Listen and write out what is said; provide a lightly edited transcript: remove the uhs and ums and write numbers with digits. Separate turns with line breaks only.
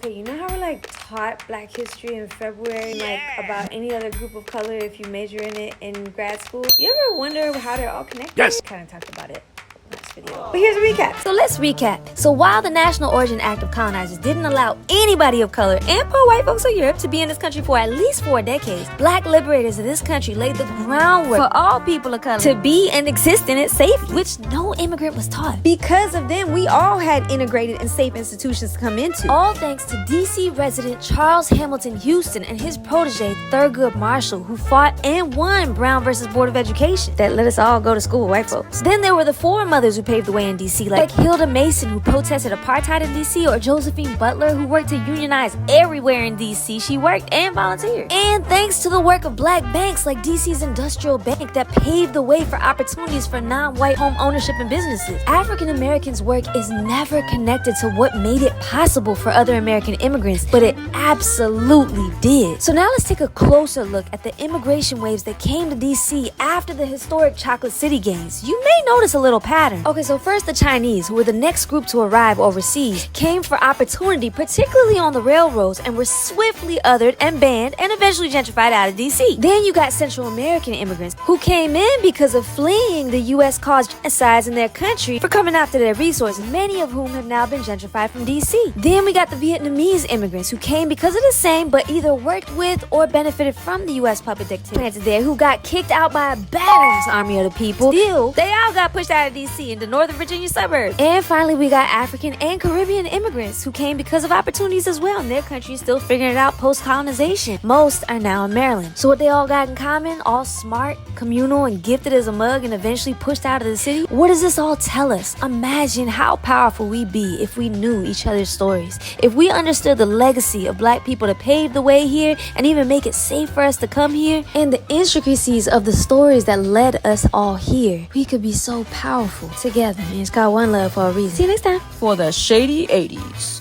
Okay, you know how we're like taught Black history in February, like about any other group of color if you major in it in grad school? You ever wonder how they're all connected?
Yes.
Kind of talked about it last video. But here's a recap.
So let's recap. So while the National Origin Act of Colonizers didn't allow anybody of color and poor white folks of Europe to be in this country for at least 4 decades, Black liberators of this country laid the groundwork for all people of color to be and exist in it safely, which no immigrant was taught.
Because of them, we all had integrated and safe institutions to come into.
All thanks to DC resident Charles Hamilton Houston and his protege Thurgood Marshall, who fought and won Brown versus Board of Education that let us all go to school with white folks. Then there were the foremothers who paved the way in DC, like Hilda Mason, who protested apartheid in DC, or Josephine Butler, who worked to unionize everywhere in DC. She worked and volunteered. And thanks to the work of Black banks like DC's Industrial Bank that paved the way for opportunities for non-white home ownership and businesses. African Americans' work is never connected to what made it possible for other American immigrants, but it absolutely did. So now let's take a closer look at the immigration waves that came to DC after the historic Chocolate City Games. You may notice a little pattern. Okay, so first the Chinese, who were the next group to arrive overseas, came for opportunity, particularly on the railroads, and were swiftly othered and banned and eventually gentrified out of DC. Then you got Central American immigrants, who came in because of fleeing the U.S. caused genocides in their country for coming after their resources, many of whom have now been gentrified from DC. Then we got the Vietnamese immigrants, who came because of the same, but either worked with or benefited from the U.S. puppet dictator planted there, who got kicked out by a badass army of the people. Still, they all got pushed out of DC into Northern Virginia suburbs. And finally, we got African and Caribbean immigrants who came because of opportunities as well, and their country is still figuring it out post-colonization. Most are now in Maryland. So what they all got in common? All smart, communal, and gifted as a mug, and eventually pushed out of the city? What does this all tell us? Imagine how powerful we'd be if we knew each other's stories. If we understood the legacy of Black people to pave the way here and even make it safe for us to come here, and the intricacies of the stories that led us all here. We could be so powerful together. And it's called One Love for a reason. See you next time.
For the shady 80s.